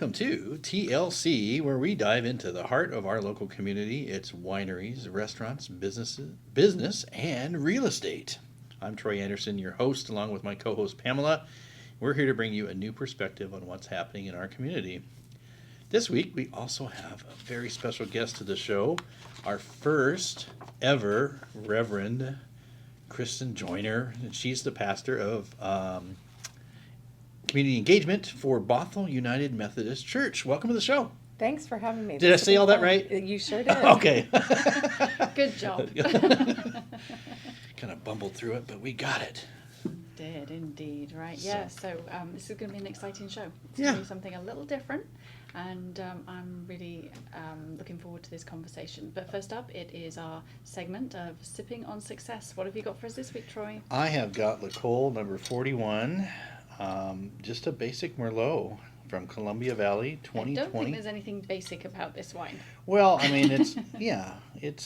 Welcome to TLC, where we dive into the heart of our local community, its wineries, restaurants, business, and real estate. I'm Troy Anderson, your host, along with my co-host Pamela. We're here to bring you a new perspective on what's happening in our community. This week, we also have a very special guest to the show, our first ever Rev Kristin Joyner, and she's the pastor of community engagement for Bothell United Methodist Church. Welcome to the show. Thanks for having me. Did I say all that right? You sure did. Okay. Good job. Kind of bumbled through it, but we got it. Did indeed, right? Yeah, so this is going to be an exciting show. It's Yeah. going to be something a little different, and I'm really looking forward to this conversation. But first up, it is our segment of Sipping on Success. What have you got for us this week, Troy? I have got L'Ecole number 41, just a basic Merlot from Columbia Valley, 2020. I don't think there's anything basic about this wine. Well, I mean, it's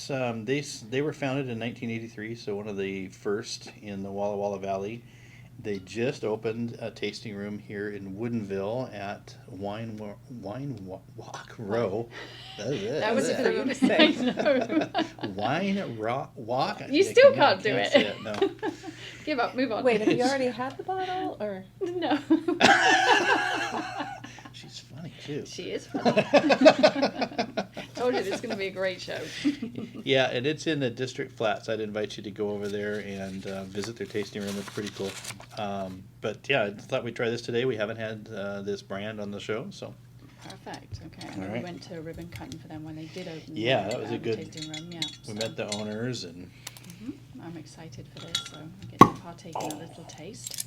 they were founded in 1983, so one of the first in the Walla Walla Valley. They just opened a tasting room here in Woodinville at Wine Walk Row. That was for you to say. Wine Walk. You still can't do say it. No. Give up, move on. Wait, have you already had the bottle, or? No. She's funny too. She is funny. Told you this is going to be a great show. Yeah, and it's in the District Flats. I'd invite you to go over there and visit their tasting room. It's pretty cool. But yeah, I thought we'd try this today. We haven't had this brand on the show, so. Perfect. Okay. All And then right. we went to a ribbon cutting for them when they did open. Yeah, the, that was a good. tasting room. Yeah. We met the owners and. I'm excited for this, so I get to partake in a little taste.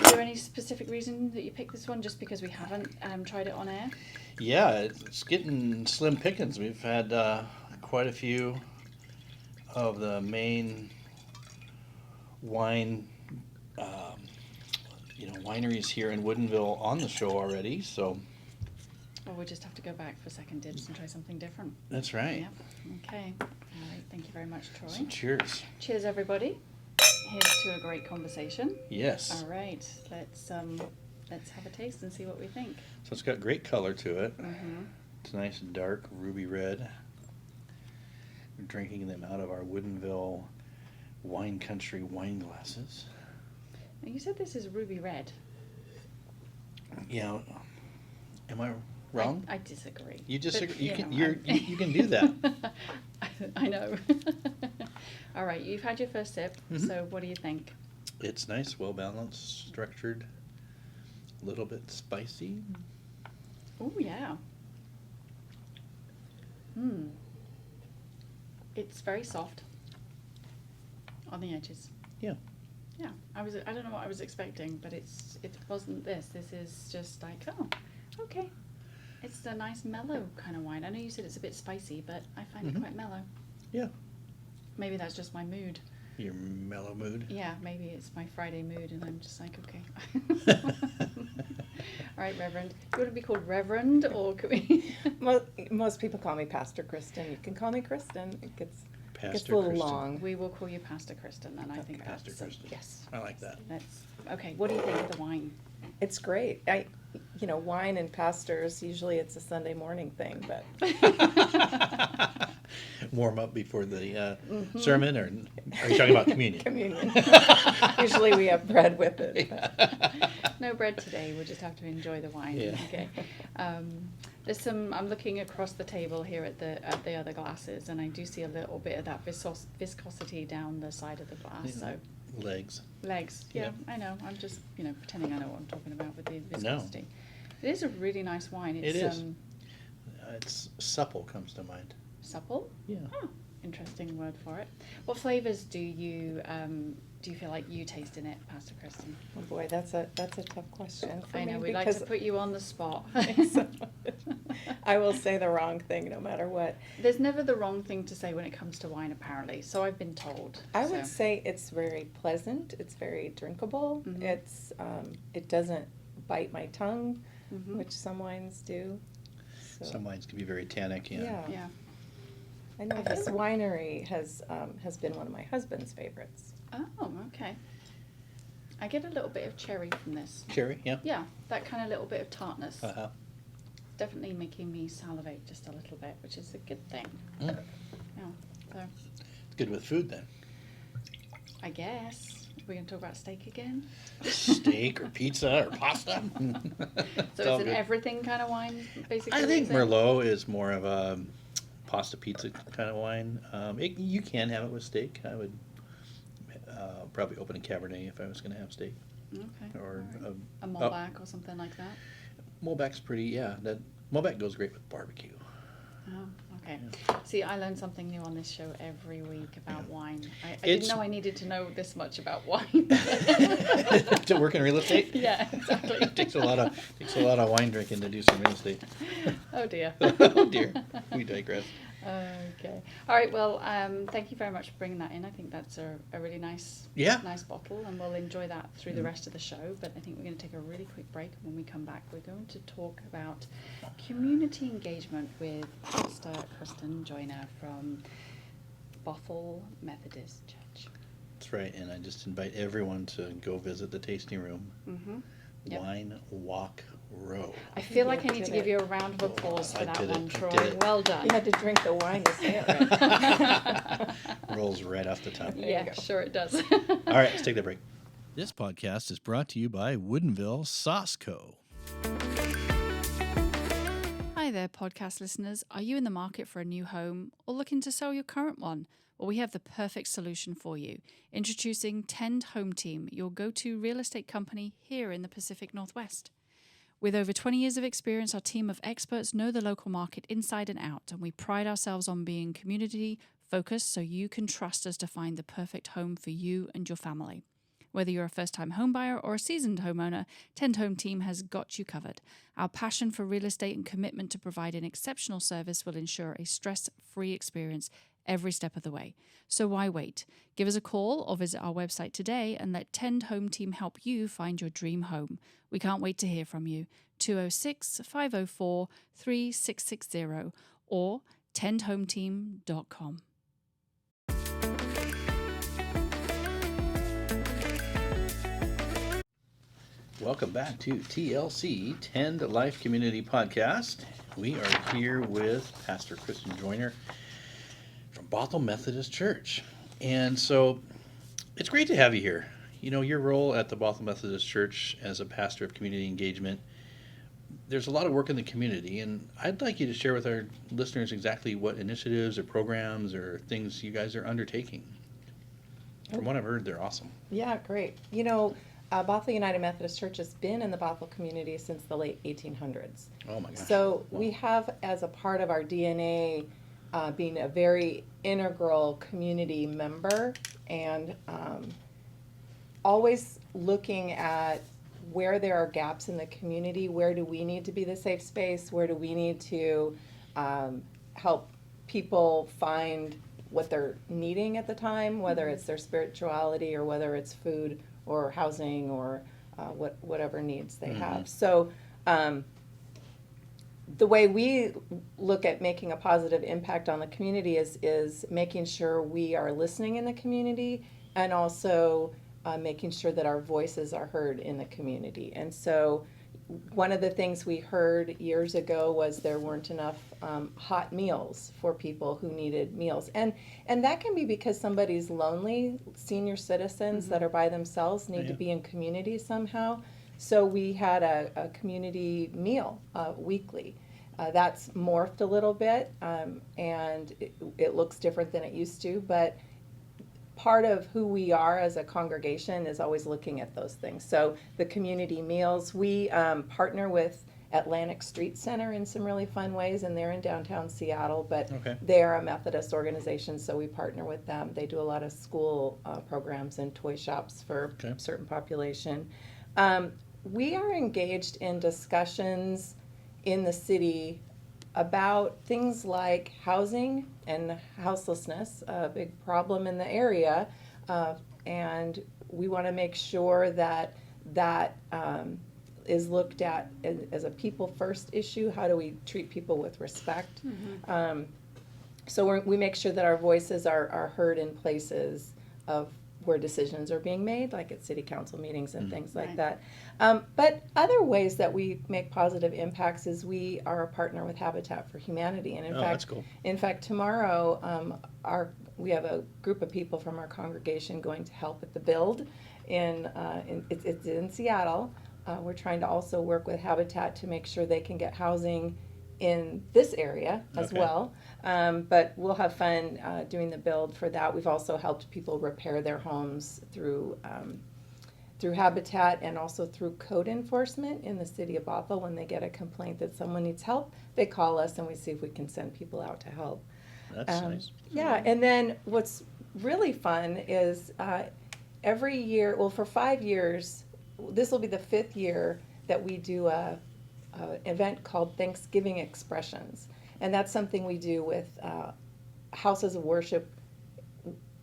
Is there any specific reason that you picked this one? Just because we haven't tried it on air? Yeah, it's getting slim pickings. We've had quite a few of the main wine, wineries here in Woodinville on the show already. So Well, we'll just have to go back for second dibs and try something different. that's right. Yeah. Okay. All right. Thank you very much, Troy. So cheers. Cheers, everybody. Here's to a great conversation. Yes. All right. Let's have a taste and see what we think. So it's got great color to it. Mm-hmm. It's nice and dark, ruby red. We're drinking them out of our Woodinville wine country wine glasses. Now, you said this is ruby red. Yeah. Am I wrong? I disagree. You disagree? But, You can do that. I know. All right, you've had your first sip, Mhm. so what do you think? It's nice, well balanced, structured, a little bit spicy. Oh, yeah. It's very soft on the edges. Yeah. Yeah, I don't know what I was expecting, but it wasn't this. This is just like, oh, okay. It's a nice mellow kind of wine. I know you said it's a bit spicy, but I find it quite mellow. Yeah. Maybe that's just my mood. Your mellow mood. Yeah, maybe it's my Friday mood, and I'm just like, okay. All right, Reverend. Do you want to be called Reverend, or could we? Most people call me Pastor Kristin. You can call me Kristin. It gets a Pastor little Kristin. long. We will call you Pastor Kristin, and I think Pastor that's Kristin. Yes. I like that. That's okay. What do you think of the wine? It's great. Wine and pastors, usually it's a Sunday morning thing, but Warm up before the sermon, or are you talking about communion? communion. Usually we have bread with it. No bread today. We'll just have to enjoy the wine. Yeah. Okay. There's some. I'm looking across the table here at the other glasses, and I do see a little bit of that viscosity down the side of the glass. So Legs. legs. Yeah, Yeah. I know. I'm just pretending I know what I'm talking about with the viscosity. It is a really nice wine. It's, It is. It's supple comes to mind. supple. Yeah. Oh, interesting word for it. What flavors do you feel like you taste in it, Pastor Kristin? Oh boy, that's a tough question for I me know we like because to put you on the spot. I will say the wrong thing no matter what. There's never the wrong thing to say when it comes to wine, apparently. So I've been told. I would say it's very pleasant. It's very drinkable. Mhm. It's it doesn't bite my tongue, Mhm. which some wines do. So, Some wines can be very tannic. yeah. Yeah. I know this winery has been one of my husband's favorites. Oh, okay. I get a little bit of cherry from this. Cherry, yeah. Yeah, that kind of little bit of tartness. Uh-huh. definitely making me salivate just a little bit, which is a good thing. Mm. Yeah, so It's good with food then. I guess we're going to talk about steak again. Steak or pizza or pasta. So all it's an good. everything kind of wine, basically. I think is it? Merlot is more of a pasta pizza kind of wine. You can have it with steak. I would probably open a Cabernet if I was going to have steak. Okay. Or all right. A Malbec or something like that. Malbec's pretty, yeah. That Malbec goes great with barbecue. Oh, okay. See, I learn something new on this show every week about wine. I It's- didn't know I needed to know this much about wine. To work in real estate? Yeah, exactly. It takes a lot of wine drinking to do some real estate. Oh dear. Oh dear, we digress. Okay. All right. Well, thank you very much for bringing that in. I think that's a really nice, Yeah. nice bottle, and we'll enjoy that through the rest of the show. But I think we're going to take a really quick break. When we come back, we're going to talk about community engagement with Pastor Kristin Joyner from Bothell Methodist Church. That's right, and I just invite everyone to go visit the tasting room. Mm-hmm. Yep. Wine Walk Row. I feel like Yeah, I need to did give it. you a round of applause for I that did it, one, I Troy. did it. Well done. You had to drink the wine to say it right. Rolls right off the tongue. There you Yeah, go. sure it does. All right, let's take that break. This podcast is brought to you by Woodinville Sauce Co. Hi there, podcast listeners. Are you in the market for a new home or looking to sell your current one? Well, we have the perfect solution for you. Introducing Tend Home Team, your go-to real estate company here in the Pacific Northwest. With over 20 years of experience, our team of experts know the local market inside and out, and we pride ourselves on being community-focused so you can trust us to find the perfect home for you and your family. Whether you're a first-time homebuyer or a seasoned homeowner, Tend Home Team has got you covered. Our passion for real estate and commitment to provide an exceptional service will ensure a stress-free experience every step of the way. So why wait? Give us a call or visit our website today and let Tend Home Team help you find your dream home. We can't wait to hear from you. 206-504-3660 or tendhometeam.com. Welcome back to TLC, Tend Life Community Podcast. We are here with Pastor Kristin Joyner from Bothell Methodist Church. And so it's great to have you here. You know, your role at the Bothell Methodist Church as a pastor of community engagement, there's a lot of work in the community, and I'd like you to share with our listeners exactly what initiatives or programs or things you guys are undertaking. From what I've heard, they're awesome. Yeah, great. You know, Bothell United Methodist Church has been in the Bothell community since the late 1800s. Oh my gosh. So Wow. we have, as a part of our DNA, being a very integral community member, and always looking at where there are gaps in the community. Where do we need to be the safe space? Where do we need to help people find what they're needing at the time, whether it's their spirituality or whether it's food or housing or whatever needs they have. So the way we look at making a positive impact on the community is making sure we are listening in the community, and also making sure that our voices are heard in the community. And so one of the things we heard years ago was there weren't enough hot meals for people who needed meals. And that can be because somebody's lonely. Senior citizens that are by themselves need to be in community somehow. So we had a community meal weekly. That's morphed a little bit, and it looks different than it used to, but part of who we are as a congregation is always looking at those things. So the community meals, we partner with Atlantic Street Center in some really fun ways, and they're in downtown Seattle, but they're a Methodist organization, so we partner with them. They do a lot of school programs and toy shops for a certain population. We are engaged in discussions in the city about things like housing and houselessness, a big problem in the area, and we want to make sure that that is looked at as a people first issue. How do we treat people with respect? So we make sure that our voices are heard in places of where decisions are being made, like at city council meetings and things like Right. that. But other ways that we make positive impacts is we are a partner with Habitat for Humanity, and Oh, that's cool. in fact, tomorrow we have a group of people from our congregation going to help at the build it's in Seattle. We're trying to also work with Habitat to make sure they can get housing in this area as Okay. well. But we'll have fun doing the build for that. We've also helped people repair their homes through Habitat and also through code enforcement in the city of Bothell. When they get a complaint that someone needs help, they call us and we see if we can send people out to help. That's nice. Yeah, and then what's really fun is every year, well, for 5 years, this will be the 5th year that we do a event called Thanksgiving Expressions. And that's something we do with houses of worship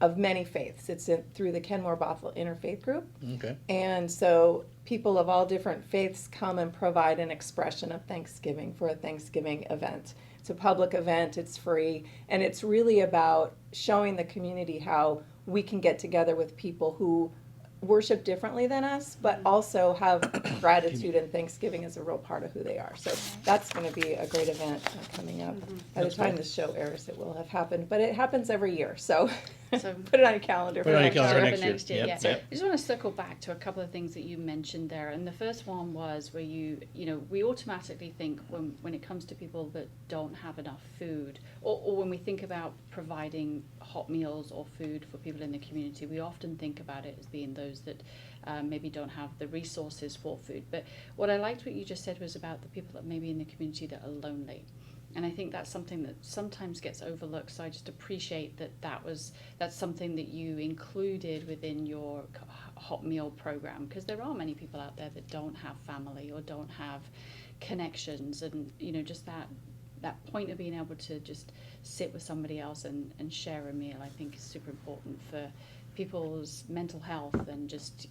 of many faiths. It's through the Kenmore Bothell Interfaith Group. Okay. And so people of all different faiths come and provide an expression of Thanksgiving for a Thanksgiving event. It's a public event, it's free, and it's really about showing the community how we can get together with people who worship differently than us, but also have gratitude and Thanksgiving as a real part of who they are. So that's going to be a great event coming up. By the That's time great. this show airs, it will have happened, but it happens every year. So So put it on your calendar Put for it on your next calendar year. for next year. Yep, Yeah. yep. I just want to circle back to a couple of things that you mentioned there. And the first one was where we automatically think when it comes to people that don't have enough food, or when we think about providing hot meals or food for people in the community, we often think about it as being those that maybe don't have the resources for food. But what I liked what you just said was about the people that maybe in the community that are lonely. And I think that's something that sometimes gets overlooked. So I just appreciate that's something that you included within your hot meal program, because there are many people out there that don't have family or don't have connections, and just that point of being able to just sit with somebody else and share a meal, I think is super important for people's mental health and just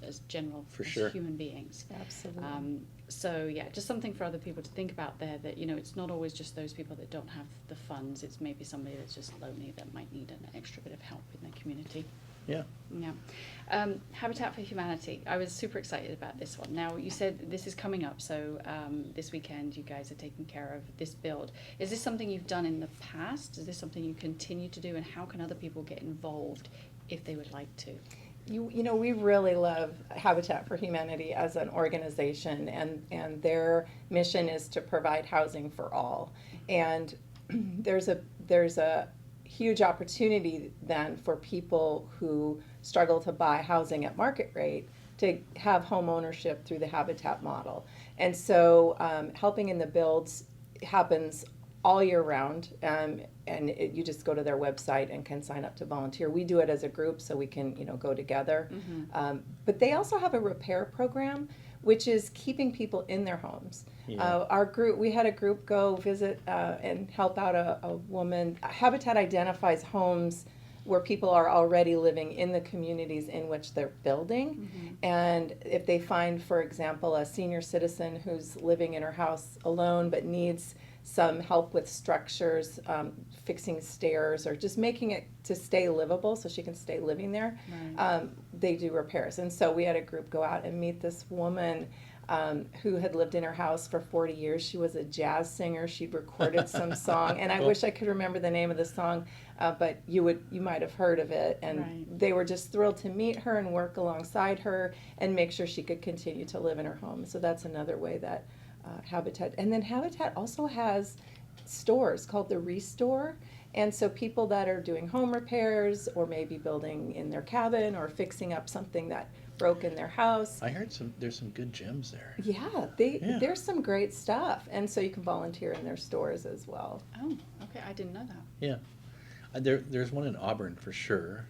as general For as sure. human beings. Absolutely. So yeah, just something for other people to think about there, that it's not always just those people that don't have the funds. It's maybe somebody that's just lonely that might need an extra bit of help in their community. Yeah. Yeah. Habitat for Humanity. I was super excited about this one. Now, you said this is coming up, so this weekend you guys are taking care of this build. Is this something you've done in the past? Is this something you continue to do? And how can other people get involved if they would like to? We really love Habitat for Humanity as an organization, and their mission is to provide housing for all. And there's a huge opportunity then for people who struggle to buy housing at market rate to have home ownership through the Habitat model. And so helping in the builds happens all year round, and you just go to their website and can sign up to volunteer. We do it as a group so we can go together. But they also have a repair program, which is keeping people in their homes. Yeah. Our group, we had a group go visit and help out a woman. Habitat identifies homes where people are already living in the communities in which they're building. And if they find, for example, a senior citizen who's living in her house alone but needs some help with structures, fixing stairs, or just making it to stay livable so she can stay living there, Right. they do repairs. And so we had a group go out and meet this woman who had lived in her house for 40 years. She was a jazz singer. She'd recorded some song, and I Cool. wish I could remember the name of the song, but you might have heard of it. And Right. they were just thrilled to meet her and work alongside her and make sure she could continue to live in her home. So that's another way that Habitat, and then Habitat also has stores called the Restore. And so people that are doing home repairs or maybe building in their cabin or fixing up something that broke in their house. I heard there's some good gems there. Yeah, Yeah. there's some great stuff. And so you can volunteer in their stores as well. Oh, okay. I didn't know that. Yeah. There's one in Auburn for sure.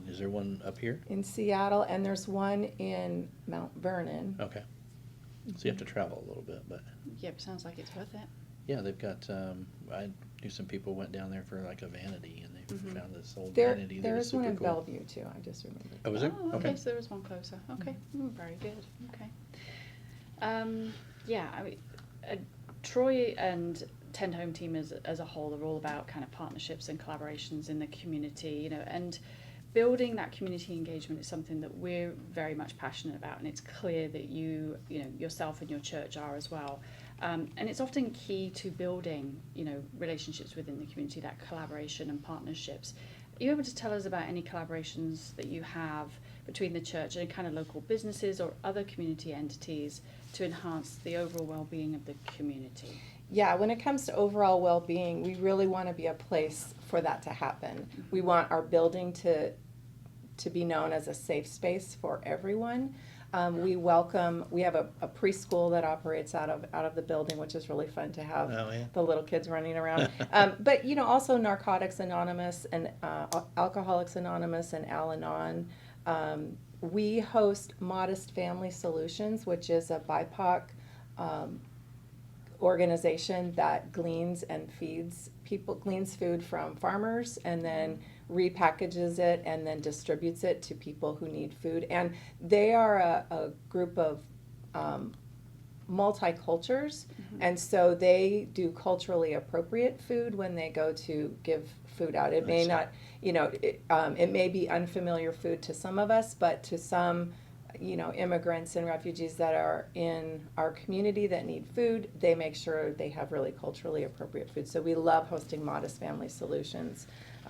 Is there one up here? In Seattle, and there's one in Mount Vernon. Okay. So you have to travel a little bit, but Yep, sounds like it's worth it. yeah, they've got. I knew some people went down there for like a vanity, and they found this old There vanity that there was is one super in cool. Bellevue too, I just remembered. Oh, was there? Oh, okay. Okay. So there is one closer. Okay, very good. Okay. Yeah, I mean, Troy and Tend Home Team as a whole are all about kind of partnerships and collaborations in the community, and building that community engagement is something that we're very much passionate about, and it's clear that you know, yourself and your church are as well. And it's often key to building, relationships within the community, that collaboration and partnerships. Are you able to tell us about any collaborations that you have between the church and kind of local businesses or other community entities to enhance the overall well-being of the community? Yeah, when it comes to overall well-being, we really want to be a place for that to happen. We want our building to be known as a safe space for everyone. We have a preschool that operates out of the building, which is really fun to have the little kids running around. But also Narcotics Anonymous and Alcoholics Anonymous and Al-Anon. We host Modest Family Solutions, which is a BIPOC organization that gleans food from farmers and then repackages it and then distributes it to people who need food. And they are a group of multicultures, and so they do culturally appropriate food when they go to give food out. It may not, it may be unfamiliar food to some of us, but to some immigrants and refugees that are in our community that need food, they make sure they have really culturally appropriate food. So we love hosting Modest Family Solutions.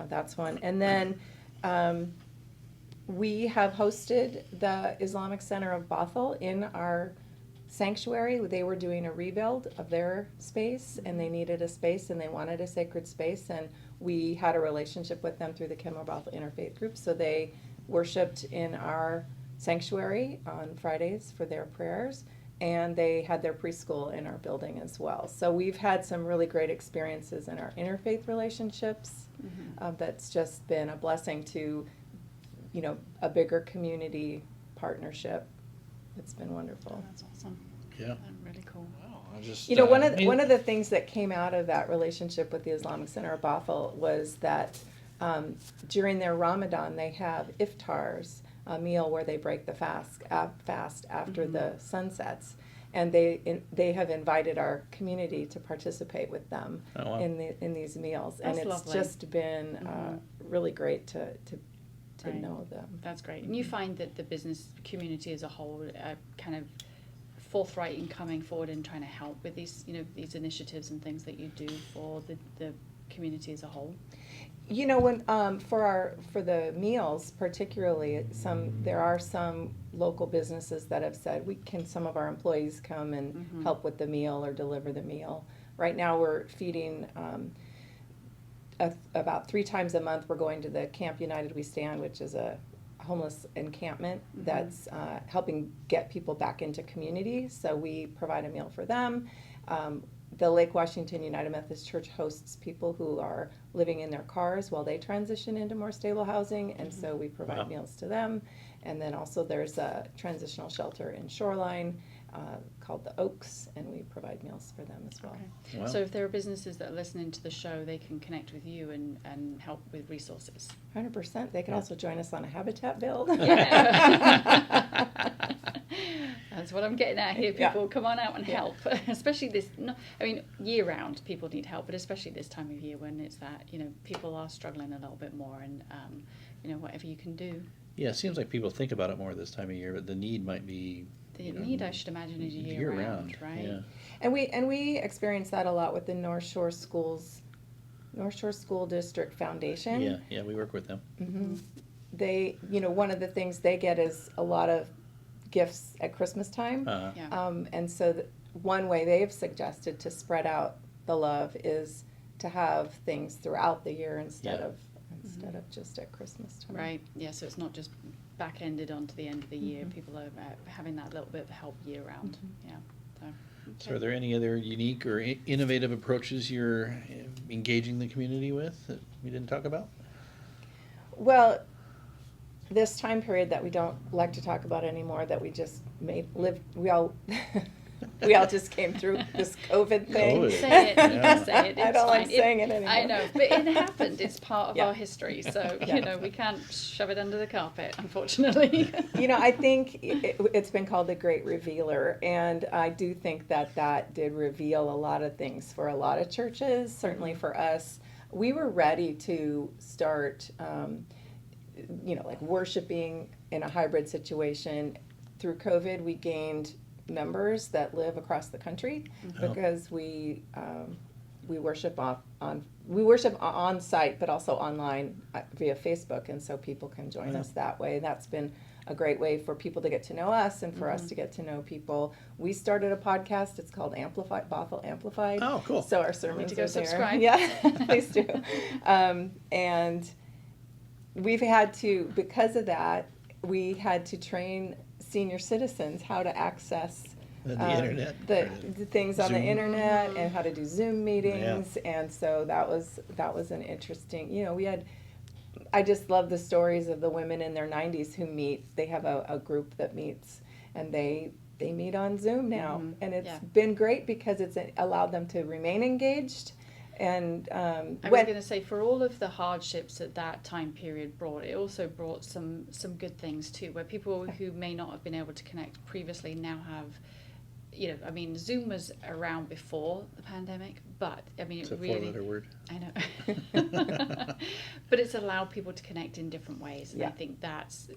That's one. And then we have hosted the Islamic Center of Bothell in our sanctuary. They were doing a rebuild of their space, and they needed a space, and they wanted a sacred space, and we had a relationship with them through the Kenmore Bothell Interfaith Group. So they worshiped in our sanctuary on Fridays for their prayers, and they had their preschool in our building as well. So we've had some really great experiences in our interfaith relationships. That's just been a blessing to, a bigger community partnership. It's been wonderful. Oh, that's awesome. Yeah. Really cool. Wow. I just, one of the things that came out of that relationship with the Islamic Center of Bothell was that during their Ramadan, they have iftars, a meal where they break the fast after the sun sets, and they have invited our community to participate with them in these meals. That's and it's lovely. Just been really great to Right. know them. That's great. And you find that the business community as a whole are kind of forthright in coming forward and trying to help with these, these initiatives and things that you do for the community as a whole? When for the meals particularly, there are some local businesses that have said some of our employees come and help with the meal or deliver the meal. Right now we're feeding about 3 times a month. We're going to the Camp United We Stand, which is a homeless encampment that's helping get people back into community. So we provide a meal for them. The Lake Washington United Methodist Church hosts people who are living in their cars while they transition into more stable housing, and so we provide meals to them. And then also there's a transitional shelter in Shoreline called the Oaks, and we provide meals for them as well. Okay. Wow. So if there are businesses that are listening to the show, they can connect with you and help with resources. 100%. They can also join us on a habitat build. Yeah. That's what I'm getting at here. People come on out and help, especially year round people need help, but especially this time of year when it's that, people are struggling a little bit more, and whatever you can do. Yeah, it seems like people think about it more this time of year, but the need might be... The need, I should imagine, is year round, right? Yeah. And we experience that a lot with the North Shore School District Foundation. Yeah, we work with them. Mm-hmm. They, one of the things they get is a lot of gifts at Christmas time. And so one way they've suggested to spread out the love is to have things throughout the year instead of just at Christmas time. Right. Yeah. So it's not just back-ended onto the end of the year. People are having that little bit of help year round. Yeah. So are there any other unique or innovative approaches you're engaging the community with that we didn't talk about? Well, this time period that we don't like to talk about anymore, that we just we all just came through this COVID thing. Say it. You can say it. It's I don't fine. like saying it anymore. I know, but it happened. It's part of our history. So, we can't shove it under the carpet, unfortunately. I think it's been called the Great Revealer, and I do think that did reveal a lot of things for a lot of churches, certainly for us. We were ready to start like worshiping in a hybrid situation. Through COVID, we gained members that live across the country because we worship on site, but also online via Facebook, and so people can join us that way. That's been a great way for people to get to know us and for us to get to know people. We started a podcast. It's called Bothell Amplified. Oh, cool. So our sermons to go are there. subscribe. Yeah, please do. And we've had to, because of that, we had to train senior citizens how to access The internet. the things on the Zoom. internet and how to do Zoom meetings. And so that was an interesting, I just love the stories of the women in their 90s who meet. They have a group that meets, and they meet on Zoom now. And it's been great because it's allowed them to remain engaged. And I was going to say, for all of the hardships that time period brought, it also brought some good things too, where people who may not have been able to connect previously now have, Zoom was around before the pandemic, but It's it a really, four-letter word. I know, but it's allowed people to connect in different ways, and I think that's,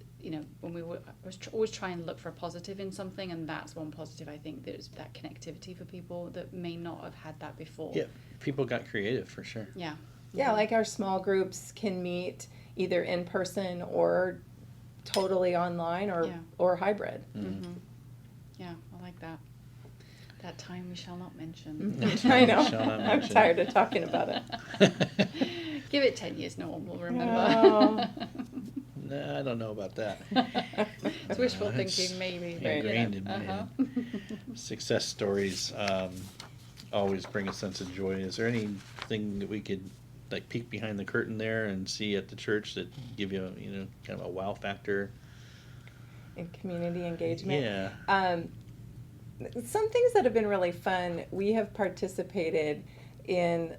when I was always trying to look for a positive in something, and that's one positive. I think there's that connectivity for people that may not have had that before. Yeah, people got creative for sure. Yeah. Yeah, like our small groups can meet either in person or totally online or hybrid. Yeah, I like that. That time we shall not mention. I know. Shall not I'm mention. tired of talking about it. Give it 10 years, no one will remember. Oh. Nah, I don't know about that. It's wishful It's thinking, maybe. ingrained in me. Success stories always bring a sense of joy. Is there anything that we could peek behind the curtain there and see at the church that give you kind of a wow factor? In community engagement. Yeah. Some things that have been really fun, we have participated in,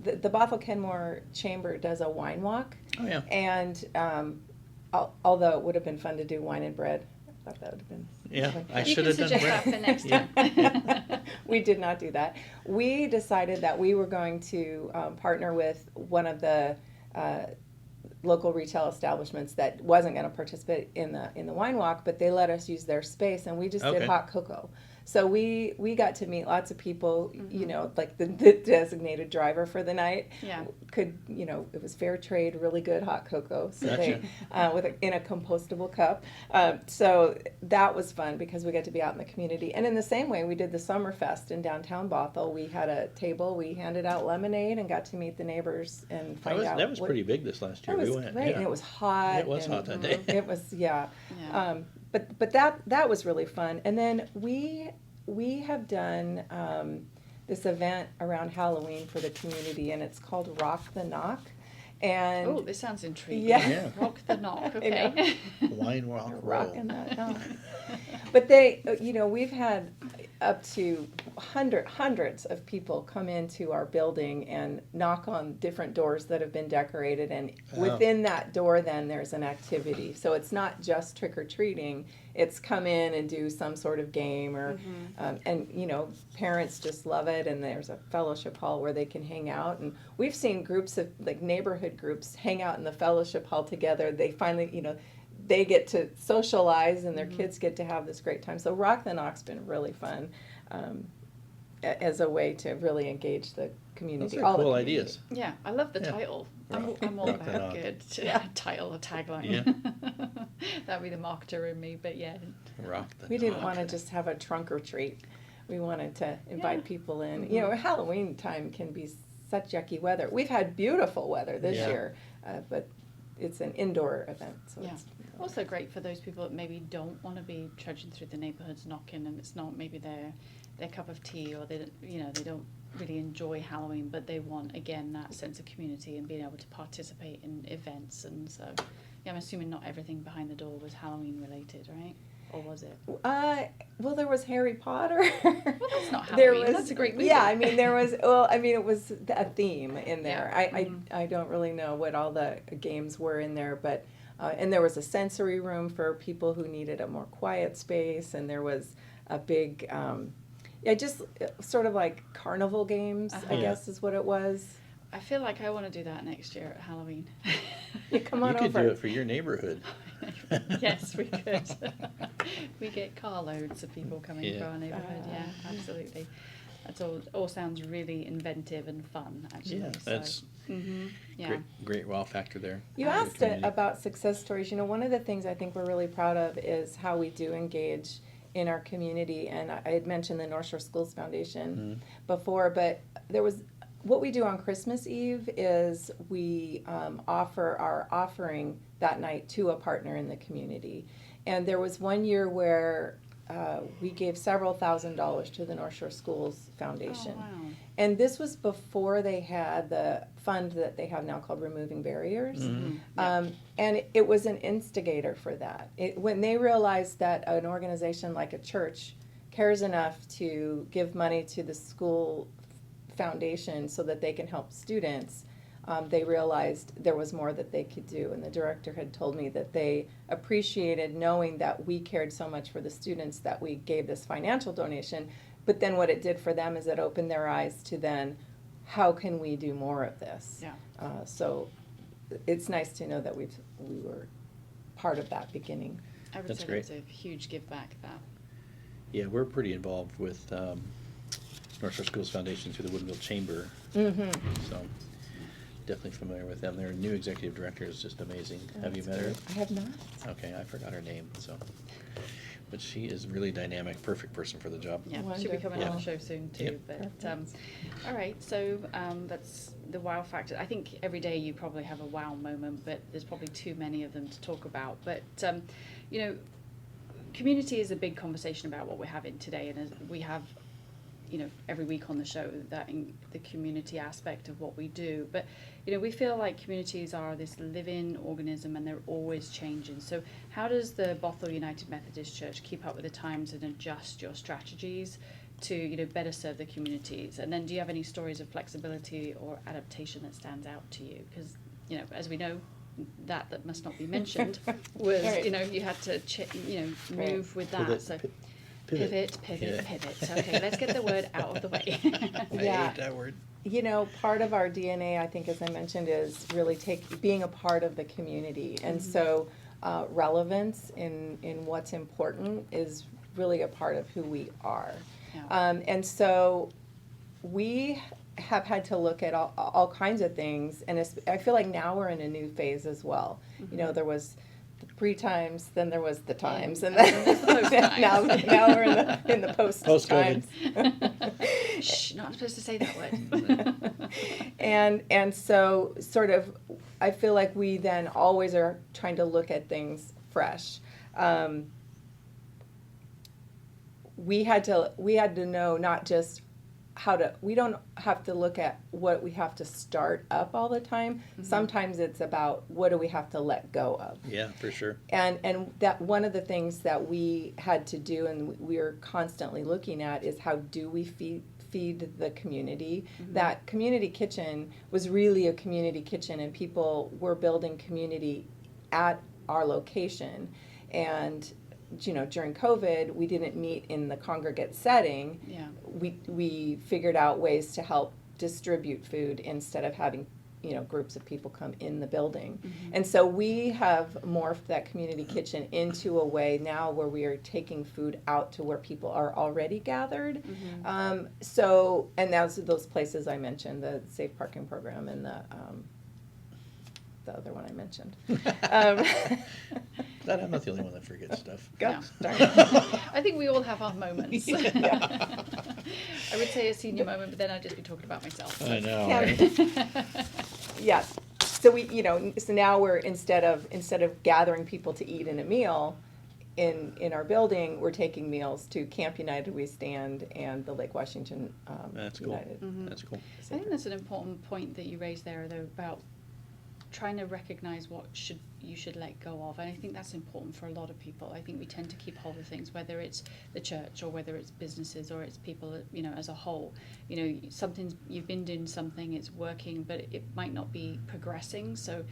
the Bothell Kenmore Chamber does a wine walk. Oh, yeah. And although it would have been fun to do wine and bread, I thought that would have been Yeah, really I fun. should have done suggest that bread. for next time. We did not do that. We decided that we were going to partner with one of the local retail establishments that wasn't going to participate in the wine walk, but they let us use their space, and we just Okay. did hot cocoa. So we got to meet lots of people, like the designated driver for the night. Yeah. It was fair trade, really good hot cocoa. So Gotcha. in a compostable cup. So that was fun because we got to be out in the community. And in the same way, we did the Summerfest in downtown Bothell. We had a table, we handed out lemonade and got to meet the neighbors and find out. That was pretty big this last year. That was We went. great, Yeah. and it was hot. It was and hot that day. It was, yeah. Yeah. But that was really fun. And then we have done this event around Halloween for the community, and it's called Rock the Knock. And Oh, this sounds intriguing. Yeah. Rock the knock, I okay. Wine rock roll. rocking that knock. But they, we've had up to hundreds of people come into our building and knock on different doors that have been decorated, and within that door then there's an activity. So it's not just trick-or-treating, it's come in and do some sort of game or and parents just love it, and there's a fellowship hall where they can hang out. And we've seen groups of neighborhood groups hang out in the fellowship hall together. They finally they get to socialize, and their kids get to have this great time. So Rock the Knock's been really fun as a way to really engage the community. Those are all the cool community. ideas. Yeah, I love the Yeah. title. I'm all Rock the about knock. good title or tagline. Yeah. That'd be the marketer in me, but yeah. Rock the We didn't knock. want to just have a trunk or treat. We wanted to invite people in. Halloween time can be such yucky weather. We've had beautiful weather this Yeah. year, but it's an indoor event, so Yeah. it's Also great for those people that maybe don't want to be trudging through the neighborhoods knocking, and it's not maybe their cup of tea, or they don't really enjoy Halloween, but they want, again, that sense of community and being able to participate in events. And so, yeah, I'm assuming not everything behind the door was Halloween related, right? Or was it? well, there was Harry Potter. Well, that's not Halloween. That's a great movie. Yeah, there was. Well, it was a theme in there. Yeah. I don't really know what all the games were in there, but and there was a sensory room for people who needed a more quiet space, and there was a big, just sort of like carnival games. I Yeah. guess is what it was. I feel like I want to do that next year at Halloween. You come on You could over. do it for your neighborhood. Yes, we could. We get carloads of people coming Yeah. for our neighbourhood. Yeah, absolutely. That's all sounds really inventive and fun, actually. Yeah, that's Yeah. great wow factor there. You for the asked community. about success stories. One of the things I think we're really proud of is how we do engage in our community. And I had mentioned the North Shore Schools Foundation before, but what we do on Christmas Eve is we offer our offering that night to a partner in the community. And there was one year where we gave several $1,000s to the North Shore Schools Foundation. Oh, wow. And this was before they had the fund that they have now called Removing Barriers. And it was an instigator for that. When they realized that an organization like a church cares enough to give money to the school foundation so that they can help students, they realized there was more that they could do. And the director had told me that they appreciated knowing that we cared so much for the students that we gave this financial donation. But then what it did for them is it opened their eyes to then, how can we do more of this? Yeah. So it's nice to know that we were part of that beginning. I would That's say great. that's a huge give back, that. Yeah, we're pretty involved with North Shore Schools Foundation through the Woodinville Chamber. So definitely familiar with them. Their new executive director is just amazing. Have you met her? I have not. Okay, I forgot her name. But she is really dynamic, perfect person for the job. Yeah, she'll be coming on the Wonderful. show soon too. Yep. But all right, so that's the wow factor. I think every day you probably have a wow moment, but there's probably too many of them to talk about. But community is a big conversation about what we're having today, and as we have, every week on the show, that in the community aspect of what we do. But we feel like communities are this living organism, and they're always changing. So how does the Bothell United Methodist Church keep up with the times and adjust your strategies to better serve the communities? And then do you have any stories of flexibility or adaptation that stands out to you? Because as we know, that must not be mentioned was Right. you had to move with that. Pivot, So pivot. pivot. So, okay, let's get the word out of the way. I Yeah. hate that word. Part of our DNA, I think, as I mentioned, is really being a part of the community. And so relevance in what's important is really a part of who we are. Yeah. And so we have had to look at all kinds of things. And I feel like now we're in a new phase as well. There was the pre-times, then there was the times, and then there's the post-times. now we're in the Post-COVID. times. Shh, not supposed to say that word. And so sort of, I feel like we then always are trying to look at things fresh. We had to know not just we don't have to look at what we have to start up all the time. Sometimes it's about what do we have to let go of. Yeah, for sure. And that one of the things that we had to do and we're constantly looking at is how do we feed the community. That community kitchen was really a community kitchen, and people were building community at our location. And during COVID, we didn't meet in the congregate setting. Yeah. We figured out ways to help distribute food instead of having groups of people come in the building. And so we have morphed that community kitchen into a way now where we are taking food out to where people are already gathered. And those places I mentioned, the safe parking program and the other one I mentioned. Glad I'm not the only one that forgets stuff. No. Darn. I think we all have our moments. Yeah. I would say a senior moment, but then I'd just be talking about myself. I know, Yeah. right? Yeah. So so now we're instead of gathering people to eat in a meal in our building, we're taking meals to Camp United We Stand and the Lake Washington That's cool. United. That's cool. I think that's an important point that you raised there, though, about trying to recognize what you should let go of. And I think that's important for a lot of people. I think we tend to keep hold of things, whether it's the church or whether it's businesses or it's people, as a whole. You've been doing something, it's working, but it might not be progressing. So,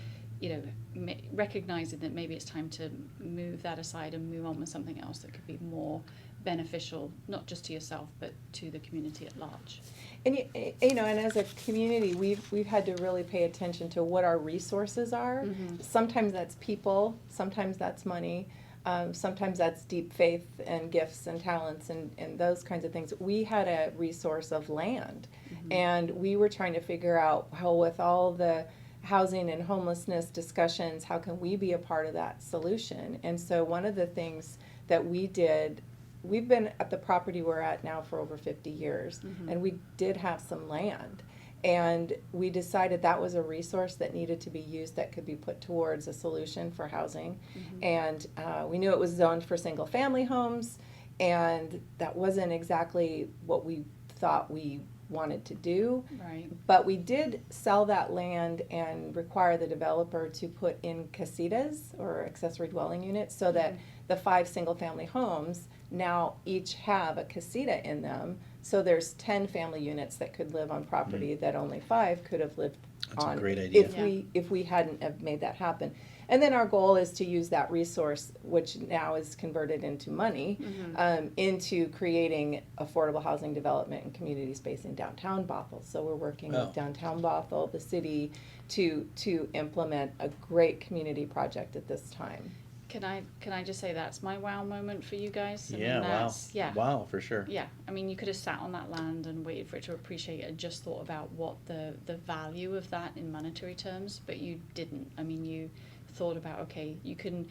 recognizing that maybe it's time to move that aside and move on with something else that could be more beneficial, not just to yourself, but to the community at large. And and as a community, we've had to really pay attention to what our resources are. Mm-hmm. Sometimes that's people, sometimes that's money, sometimes that's deep faith and gifts and talents and those kinds of things. We had a resource of land, and we were trying to figure out how, with all the housing and homelessness discussions, how can we be a part of that solution? And so one of the things that we did, we've been at the property we're at now for over 50 years, and we did have some land. And we decided that was a resource that needed to be used, that could be put towards a solution for housing. And we knew it was zoned for single family homes, and that wasn't exactly what we thought we wanted to do. Right. But we did sell that land and require the developer to put in casitas, or accessory dwelling units, so that the 5 single-family homes now each have a casita in them. So there's 10 family units that could live on property that only 5 could have lived That's on. a great idea. If we hadn't have made that happen. And then our goal is to use that resource, which now is converted into money, into creating affordable housing development and community space in downtown Bothell. So we're working with downtown Bothell, the city, to implement a great community project at this time. Can I just say that's my wow moment for you guys? I mean, Wow. that's, yeah. Wow, for sure. Yeah, I mean, you could have sat on that land and waited for it to appreciate it and just thought about what the value of that in monetary terms, but you didn't. I mean, you thought about, okay, you can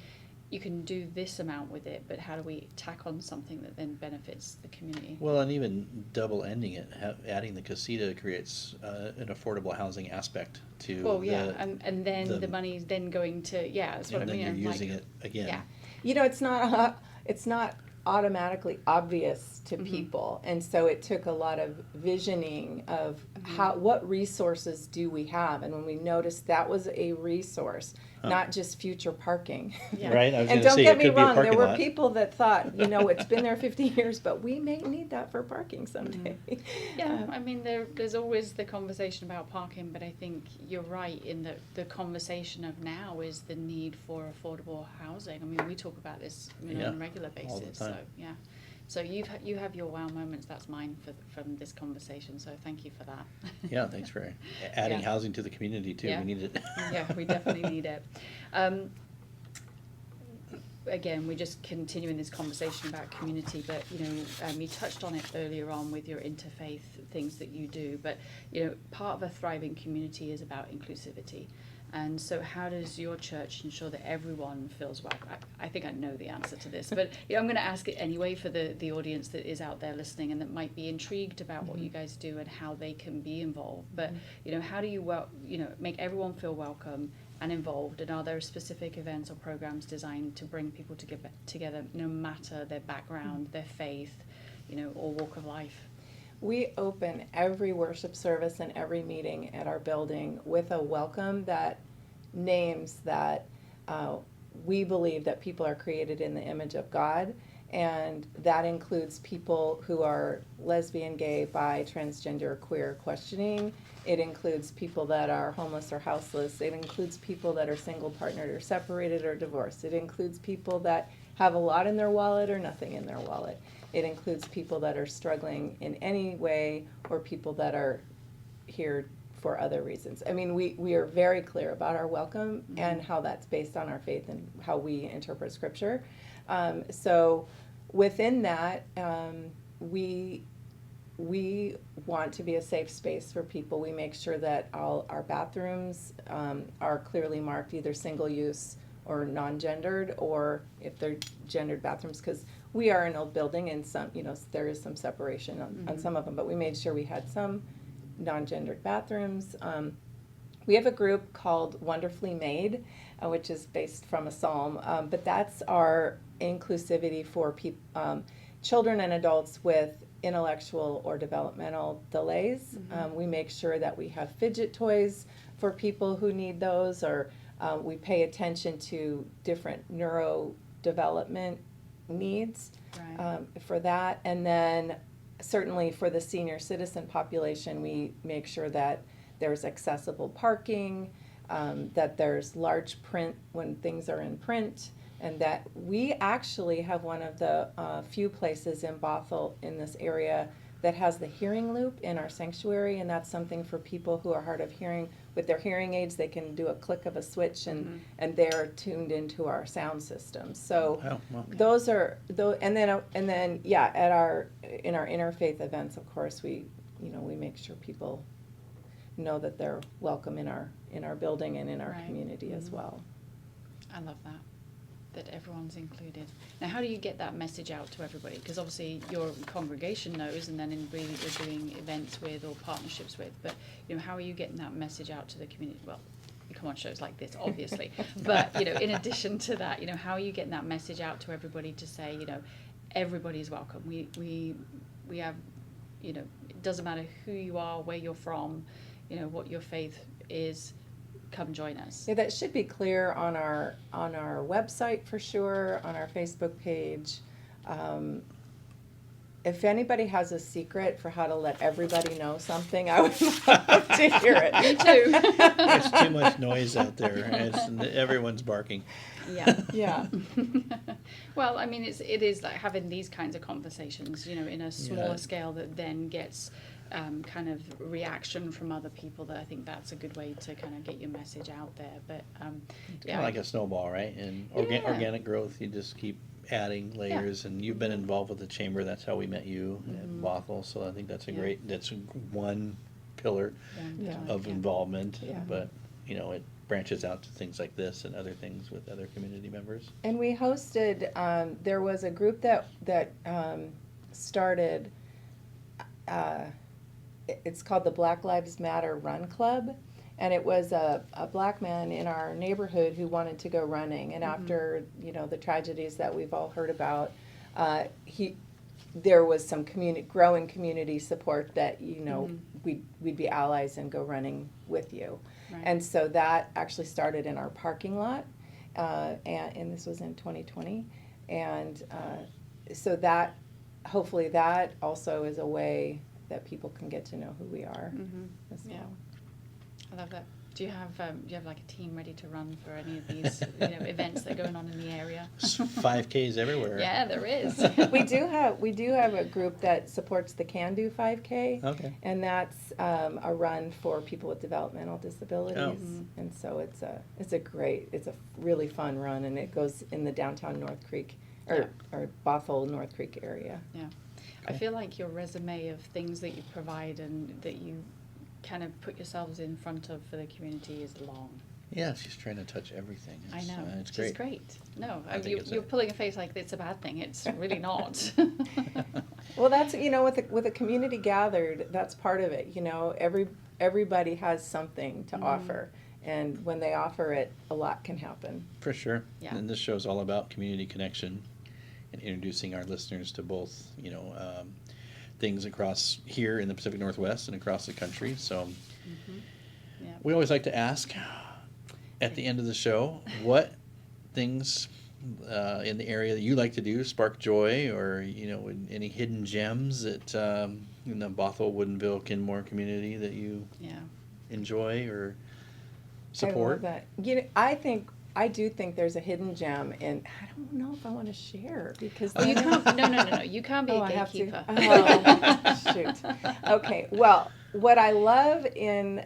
do this amount with it, but how do we tack on something that then benefits the community? Well, and even double ending it, adding the casita creates an affordable housing aspect to. Well, yeah, and then the money's then going to, yeah, that's what I and then mean. you're like, using it again. Yeah. You know, it's not automatically obvious to people, and so it took a lot of visioning of what resources do we have, and when we noticed that was a resource, not just future parking. Yeah. Right? I was And going to don't say, get it me could be a wrong, there parking were lot. people that thought, it's been there 50 years, but we may need that for parking someday. Yeah, I mean, there's always the conversation about parking, but I think you're right in that the conversation of now is the need for affordable housing. I mean, we talk about this on a regular all the basis. time. So yeah, so you have your wow moments. That's mine from this conversation. So thank you for that. Yeah, thanks for adding Yeah. housing to the community too. Yeah. We need it. Yeah, we definitely need it. Again, we're just continuing this conversation about community, but you touched on it earlier on with your interfaith things that you do, but part of a thriving community is about inclusivity. And so how does your church ensure that everyone feels welcome? I think I know the answer to this, but I'm going to ask it anyway for the audience that is out there listening and that might be intrigued about what you guys do and how they can be involved. But, how do you make everyone feel welcome and involved? And are there specific events or programs designed to bring people together no matter their background, their faith, or walk of life? We open every worship service and every meeting at our building with a welcome that names that we believe that people are created in the image of God, and that includes people who are lesbian, gay, bi, transgender, queer, questioning. It includes people that are homeless or houseless. It includes people that are single, partnered, or separated, or divorced. It includes people that have a lot in their wallet or nothing in their wallet. It includes people that are struggling in any way, or people that are here for other reasons. I mean, we are very clear about our welcome and how that's based on our faith and how we interpret Scripture. So within that, we want to be a safe space for people. We make sure that all our bathrooms are clearly marked, either single use or non-gendered, or if they're gendered bathrooms, because we are an old building and some, there is some separation on some of them, but we made sure we had some non-gendered bathrooms. We have a group called Wonderfully Made, which is based from a psalm, but that's our inclusivity for children and adults with intellectual or developmental delays. We make sure that we have fidget toys for people who need those, or we pay attention to different neurodevelopment needs for that. And then certainly for the senior citizen population, we make sure that there's accessible parking, that there's large print when things are in print, And that we actually have one of the few places in Bothell in this area that has the hearing loop in our sanctuary, and that's something for people who are hard of hearing. With their hearing aids, they can do a click of a switch, and they're tuned into our sound system. So those are and then yeah, at our interfaith events, of course, we make sure people know that they're welcome in our building and in our community as well. I love that everyone's included. Now, how do you get that message out to everybody? Because obviously your congregation knows, and then in really you're doing events with or partnerships with, but how are you getting that message out to the community? Well, you come on shows like this, obviously, but in addition to that, how are you getting that message out to everybody to say, everybody's welcome. We have, it doesn't matter who you are, where you're from, what your faith is. Come join us. Yeah, that should be clear on our website for sure, on our Facebook page. If anybody has a secret for how to let everybody know something, I would love to hear it. Me too. There's too much noise out there. Everyone's barking. Yeah. Yeah. Well, I mean, it is like having these kinds of conversations, in a smaller scale that then gets kind of reaction from other people. That I think that's a good way to kind of get your message out there. But It's kind of like a snowball, right? And organic growth, you just keep adding layers. And you've been involved with the chamber. That's how we met you at Bothell. So I think that's that's one pillar of involvement. Yeah. But it branches out to things like this and other things with other community members. And we hosted. There was a group that started. It's called the Black Lives Matter Run Club, and it was a black man in our neighborhood who wanted to go running. And after the tragedies that we've all heard about, there was some growing community support that we'd be allies and go running with you. Right. And so that actually started in our parking lot, and this was in 2020, and so that hopefully that also is a way that people can get to know who we are as well. I love that. Do you have like a team ready to run for any of these events that are going on in the area? 5Ks everywhere. Yeah, there is. We do have a group that supports the Can Do 5K. Okay. And that's a run for people with developmental disabilities. And so it's a really fun run, and it goes in the downtown North Creek or Bothell North Creek area. Yeah. I feel like your resume of things that you provide and that you kind of put yourselves in front of for the community is long. Yeah, she's trying to touch everything. I know. It's great. It's great. No, you're pulling a face like it's a bad thing. It's really not. Well, that's with a community gathered, that's part of it. Everybody has something to offer, and when they offer it, a lot can happen. For sure. Yeah. And this show's all about community connection and introducing our listeners to both, things across here in the Pacific Northwest and across the country. So we always like to ask at the end of the show, what things in the area that you like to do spark joy, or any hidden gems that in the Bothell, Woodinville, Kenmore community that you enjoy or support? I love that. I do think there's a hidden gem, and I don't know if I want to share because you can't. No. You can't be a I have gatekeeper. to. Oh, shoot. Okay. Well, what I love in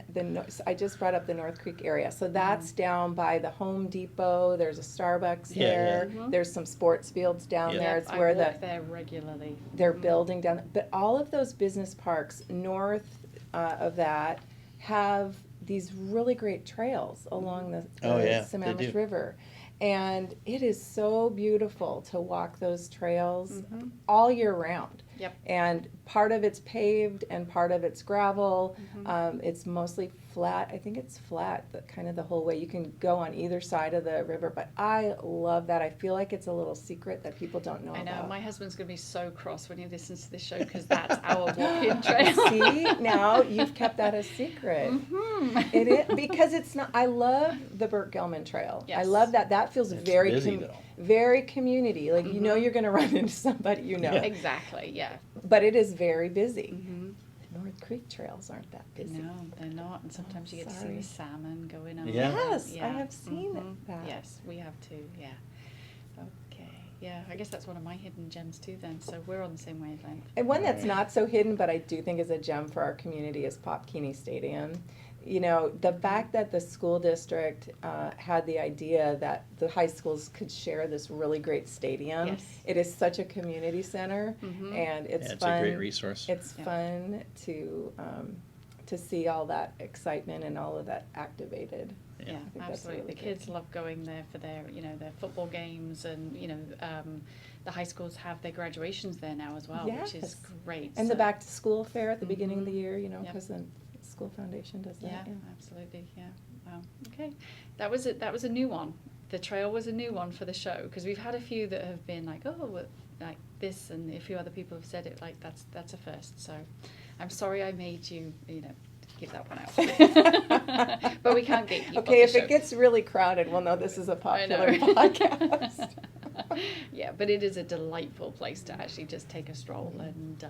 I just brought up the North Creek area, so that's down by the Home Depot. There's a Starbucks there. There's some sports fields down there. It's where I walk there regularly. They're building down, but all of those business parks north of that have these really great trails along the Sammamish River. And it is so beautiful to walk those trails all year round. Yep. And part of it's paved and part of it's gravel. It's mostly flat. I think it's flat, kind of the whole way. You can go on either side of the river, but I love that. I feel like it's a little secret that people don't know about. I know. My husband's going to be so cross when he listens to this show because that's our walk-in trail. See, now you've kept that a secret. It is, because it's not. I love the Burt Gelman Trail. Yes. I love that. That feels it's very busy, very community. Like you're going to run into somebody Yeah. Exactly. Yeah. But it is very busy. The North Creek trails aren't that busy. No, they're not. And sometimes you get to see the salmon going on. Yes, I have seen that. Yes, we have too. Yeah. Yeah, I guess that's one of my hidden gems too then. So we're on the same wavelength. And one that's Right. not so hidden, but I do think is a gem for our community is Pop Keeney Stadium. You know, the fact that the school district had the idea that the high schools could share this really great stadium. Yes. It is such a community center, Mhm. and it's Yeah, it's fun. a great resource. It's Yeah. fun to see all that excitement and all of that activated. Yeah, I think that's absolutely. really The great. kids love going there for their, their football games, and the high schools have their graduations there now as well, which is Yes. great. And the So- back to school fair at the beginning of the Mhm. year, you know, Yep. because the school foundation does that. Yeah, absolutely. Yeah. Wow. Okay, that was it. That was a new one. The trail was a new one for the show because we've had a few that have been like, oh, like this, and a few other people have said it like that's a first. So, I'm sorry I made you, keep that one out. But we can't gatekeep. on Okay, the if show. it gets really crowded, we'll know this is a I know. popular podcast. Yeah, but it is a delightful place to actually just take a stroll, and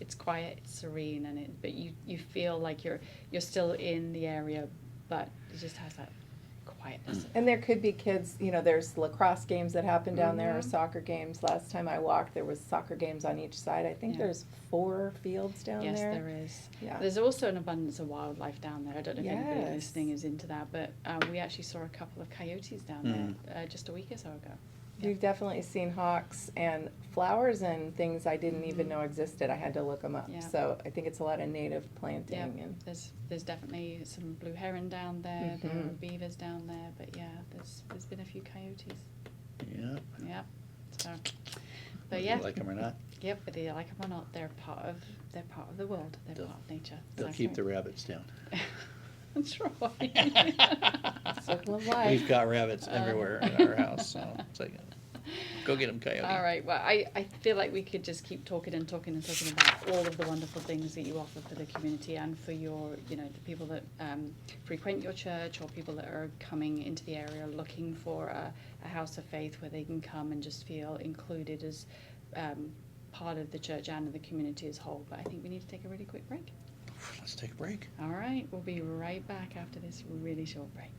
it's quiet, it's serene, but you feel like you're still in the area, but it just has that quietness. And there could be kids, there's lacrosse games that happen down there, or Mhm. soccer games. Last time I walked, there was soccer games on each side. I think Yeah. there's 4 fields down Yes, there. there is. Yeah. There's also an abundance of wildlife down there. I don't know if anybody Yes. listening is into that, but we actually saw a couple of coyotes down there just a week or so ago. Yeah. We've definitely seen hawks and flowers and things I didn't even know existed. I had to look them up. Yeah. So I think it's a lot of native planting. Yeah, And there's definitely some blue heron down there. There are Mhm. beavers down there, but yeah, there's been a few coyotes. Yeah. Yeah. So, Whether but you yeah, like them or not, yep. Whether you like them or not, they're part of the world. They're They'll- part of nature. they'll So- keep the rabbits down. That's right. Circle of life. We've got rabbits everywhere in our house, so it's like, go get them, coyote. All right. Well, I feel like we could just keep talking and talking and talking about all of the wonderful things that you offer for the community and for your, the people that frequent your church, or people that are coming into the area looking for a house of faith where they can come and just feel included as part of the church and of the community as a whole. But I think we need to take a really quick break. Let's take a break. All right. We'll be right back after this really short break.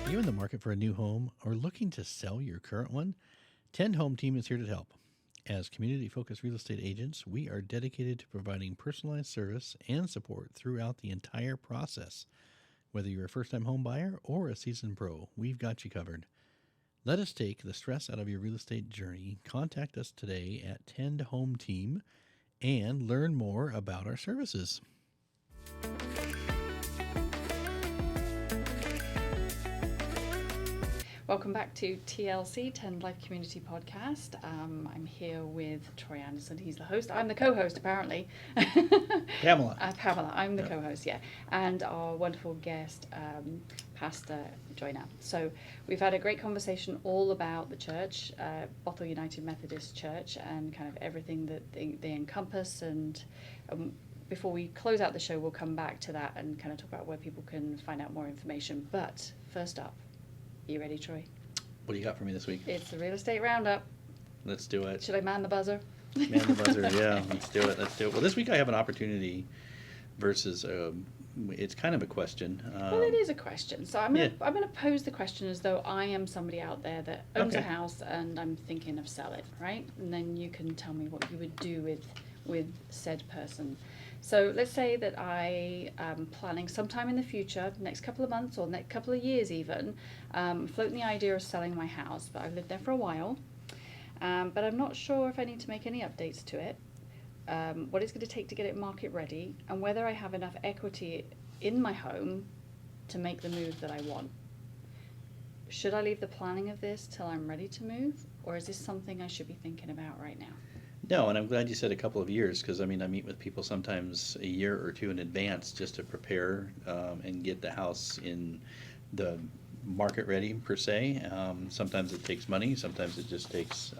Are you in the market for a new home or looking to sell your current one? Tend Home Team is here to help. As community-focused real estate agents, we are dedicated to providing personalized service and support throughout the entire process. Whether you're a first-time home buyer or a seasoned pro, we've got you covered. Let us take the stress out of your real estate journey. Contact us today at Tend Home Team and learn more about our services. Welcome back to TLC, 10 Life Community Podcast. I'm here with Troy Anderson. He's the host. I'm the co-host, apparently. Pamela. Pamela, I'm the Yeah. co-host, yeah. And our wonderful guest, Pastor Joyner. So we've had a great conversation all about the church, Bothell United Methodist Church, and kind of everything that they encompass. And before we close out the show, we'll come back to that and kind of talk about where people can find out more information. But first up, you ready, Troy? What do you got for me this week? It's the real estate roundup. Let's do it. Should I man the buzzer? Man the buzzer, yeah, let's do it. Well, this week I have an opportunity versus, it's kind of a question. Well, it is a question. So I'm yeah. gonna pose the question as though I am somebody out there that owns a Okay. house and I'm thinking of selling, right? And then you can tell me what you would do with said person. So let's say that I am planning sometime in the future, next couple of months or next couple of years even, floating the idea of selling my house, but I've lived there for a while. But I'm not sure if I need to make any updates to it, what it's going to take to get it market ready, and whether I have enough equity in my home to make the move that I want. Should I leave the planning of this till I'm ready to move, or is this something I should be thinking about right now? No, and I'm glad you said a couple of years, because I meet with people sometimes a year or two in advance just to prepare and get the house in the market ready per se. Sometimes it takes money, sometimes it just takes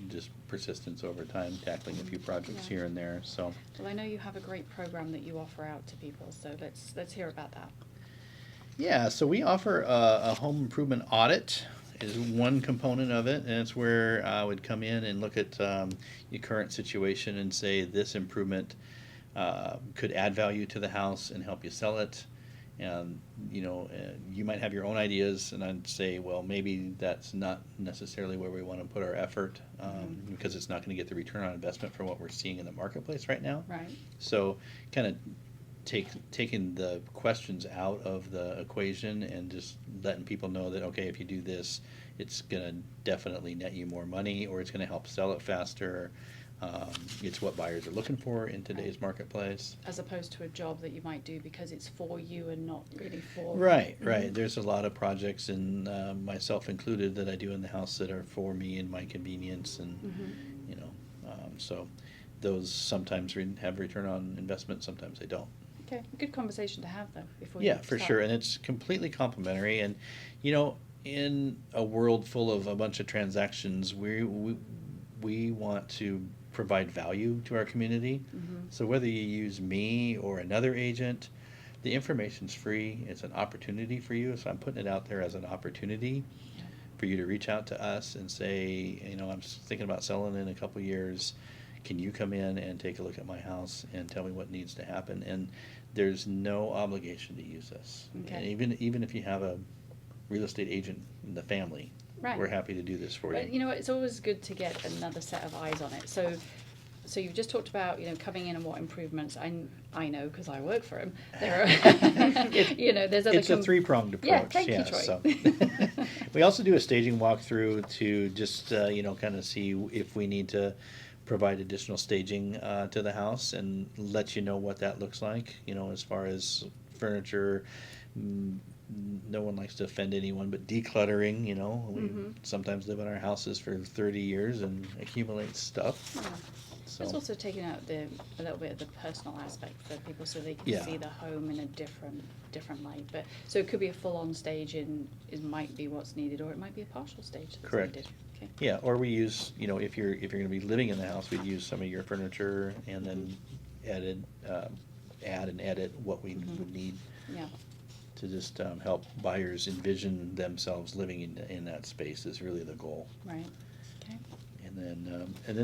just persistence over time, tackling a few projects Yeah. here and there. So Well, I know you have a great program that you offer out to people, so let's hear about that. yeah, so we offer a home improvement audit is one component of it, and it's where I would come in and look at your current situation and say this improvement could add value to the house and help you sell it. And, you might have your own ideas, and I'd say, well, maybe that's not necessarily where we want to put our effort, because it's not going to get the return on investment for what we're seeing in the marketplace right now. Right. So kind of taking the questions out of the equation and just letting people know that, okay, if you do this, it's going to definitely net you more money, or it's going to help sell it faster. It's what buyers are looking for in today's marketplace. As opposed to a job that you might do because it's for you and not really for... Right. There's a lot of projects, and myself included, that I do in the house that are for me and my convenience, and so those sometimes have return on investment, sometimes they don't. Okay, good conversation to have though before Yeah, you for start. sure, and it's completely complementary. And in a world full of a bunch of transactions, we want to provide value to our community. So whether you use me or another agent, the information's free. It's an opportunity for you. So I'm putting it out there as an opportunity for you to reach out to us and say, I'm thinking about selling in a couple years. Can you come in and take a look at my house and tell me what needs to happen? And there's no obligation to use us. Okay. And even if you have a real estate agent in the family, Right. we're happy to do this for But you. it's always good to get another set of eyes on it. So you've just talked about coming in and what improvements. I know because I work for him. There are there's other. It's a three-pronged approach. Yeah, thank you, Troy. So. We also do a staging walkthrough to just kind of see if we need to provide additional staging to the house, and let you know what that looks like. As far as furniture. No one likes to offend anyone, but decluttering, we sometimes live in our houses for 30 years and accumulate stuff. Yeah. So, It's also taking out a little bit of the personal aspect for people so they can Yeah. see the home in a different light. But so it could be a full-on stage, and it might be what's needed, or it might be a partial stage that's Correct. needed. Okay. yeah, or we use, if you're going to be living in the house, we'd use some of your furniture and then add and edit what we would need Yeah. to just help buyers envision themselves living in that space is really the goal. Right. Okay. And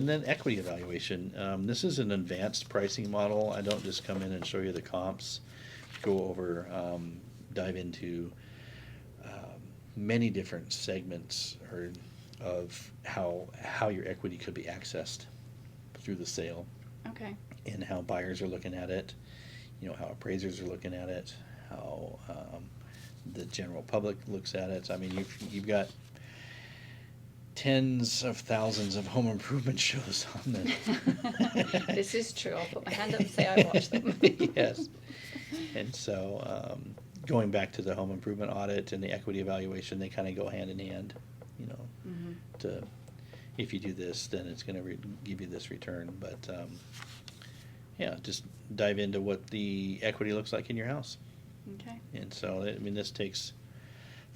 then equity evaluation. This is an advanced pricing model. I don't just come in and show you the comps. Go over, dive into many different segments of how your equity could be accessed through the sale, Okay. and how buyers are looking at it. How appraisers are looking at it. How the general public looks at it. I mean, you've got tens of thousands of home improvement shows on this. This is true. I'll put my hand up and say I watch them. Yes. And so going back to the home improvement audit and the equity evaluation, they kind of go hand in hand, to, if you do this, then it's going to give you this return. But just dive into what the equity looks like in your house. Okay. And so, this takes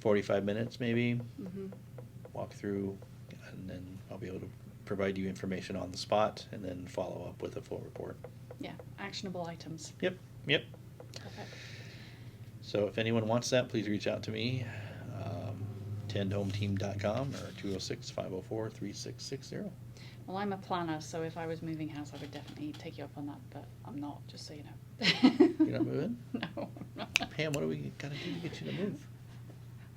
45 minutes maybe, walk through, and then I'll be able to provide you information on the spot and then follow up with a full report. Yeah. Actionable items. Yep. Perfect. So if anyone wants that, please reach out to me, tendhometeam.com or 206-504-3660. Well, I'm a planner, so if I was moving house, I would definitely take you up on that, but I'm not, just so you know. You're not moving? No, I'm not. Pam, what do we got to do to get you to move?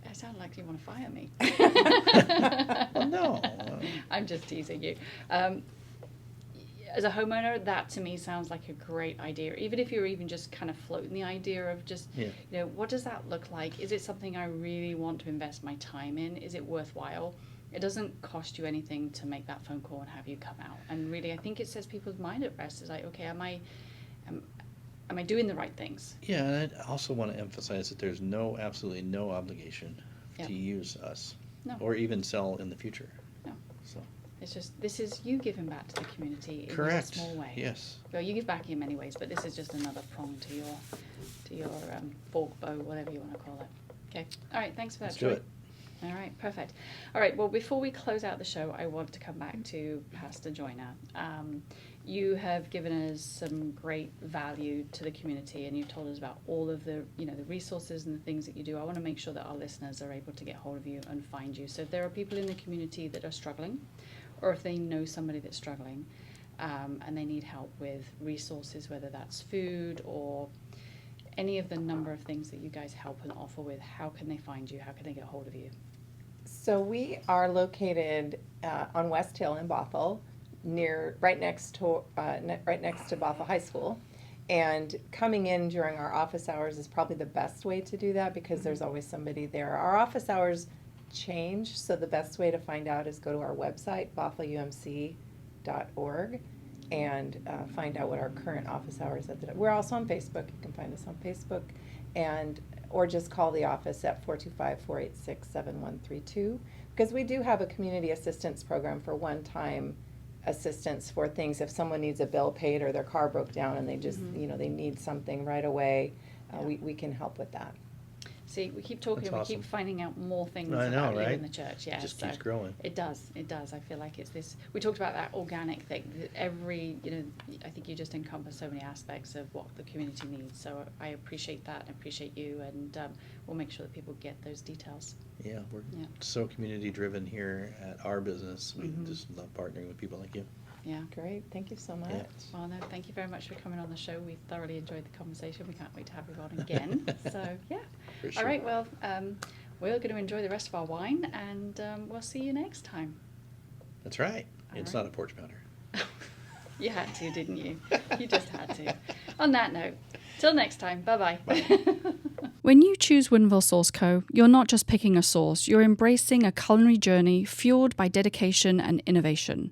I sound like you want to fire me. Well, no. I'm just teasing you. As a homeowner, that to me sounds like a great idea. Even if you're even just kind of floating the idea of just, what does that look like? Is it something I really want to invest my time in? Is it worthwhile? It doesn't cost you anything to make that phone call and have you come out. And really, I think it sets people's mind at rest. It's like, okay, am I doing the right things? Yeah, and I also want to emphasize that there's absolutely no obligation to use us, or even sell in the future. No. So. It's just, this is you giving back to the community in Correct. a small way. Yes. Well, you give back in many ways, but this is just another prong to your fork, bow, whatever you want to call it. Okay. All right. Thanks for that, Let's Troy. do it. All right. Perfect. All right. Well, before we close out the show, I want to come back to Pastor Joyner. You have given us some great value to the community, and you've told us about all of the, the resources and the things that you do. I want to make sure that our listeners are able to get hold of you and find you. So if there are people in the community that are struggling, or if they know somebody that's struggling, and they need help with resources, whether that's food or any of the number of things that you guys help and offer with, how can they find you? How can they get hold of you? So we are located on West Hill in Bothell, right next to Bothell High School. And coming in during our office hours is probably the best way to do that because there's always somebody there. Our office hours change, so the best way to find out is go to our website, bothelumc.org, and find out what our current office hours are. We're also on Facebook. You can find us on Facebook, or just call the office at 425-486-7132, because we do have a community assistance program for one-time assistance for things if someone needs a bill paid or their car broke down and they just they need something right away. We can help with that. See, we keep talking, That's we awesome. keep finding out more things I know, about you right? in the church. Yeah, It just keeps growing. It does. I feel like it's this. We talked about that organic thing. That I think you just encompass so many aspects of what the community needs. So I appreciate that. I appreciate you, and we'll make sure that people get those details. Yeah, we're so community driven here at our business. We just love partnering with people like you. Yeah. Great. Thank you so much. Yeah. Well, no, thank you very much for coming on the show. We thoroughly enjoyed the conversation. We can't wait to have you on again. So, yeah. For sure. All right, well, we're going to enjoy the rest of our wine, and we'll see you next time. That's right. All It's right. not a porch pounder. You had to, didn't you? You just had to. On that note, till next time, bye-bye. When you choose Woodinville Sauce Co., you're not just picking a sauce, you're embracing a culinary journey fueled by dedication and innovation.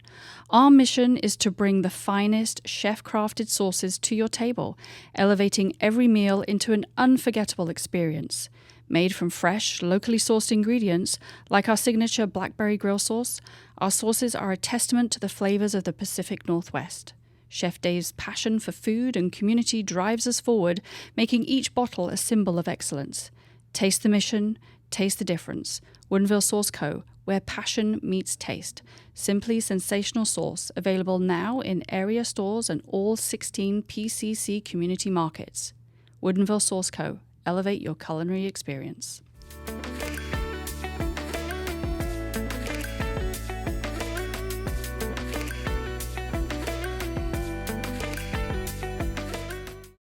Our mission is to bring the finest chef-crafted sauces to your table, elevating every meal into an unforgettable experience. Made from fresh, locally sourced ingredients, like our signature blackberry grill sauce, our sauces are a testament to the flavors of the Pacific Northwest. Chef Dave's passion for food and community drives us forward, making each bottle a symbol of excellence. Taste the mission, taste the difference. Woodinville Sauce Co., where passion meets taste. Simply sensational sauce, available now in area stores and all 16 PCC community markets. Woodinville Sauce Co., elevate your culinary experience.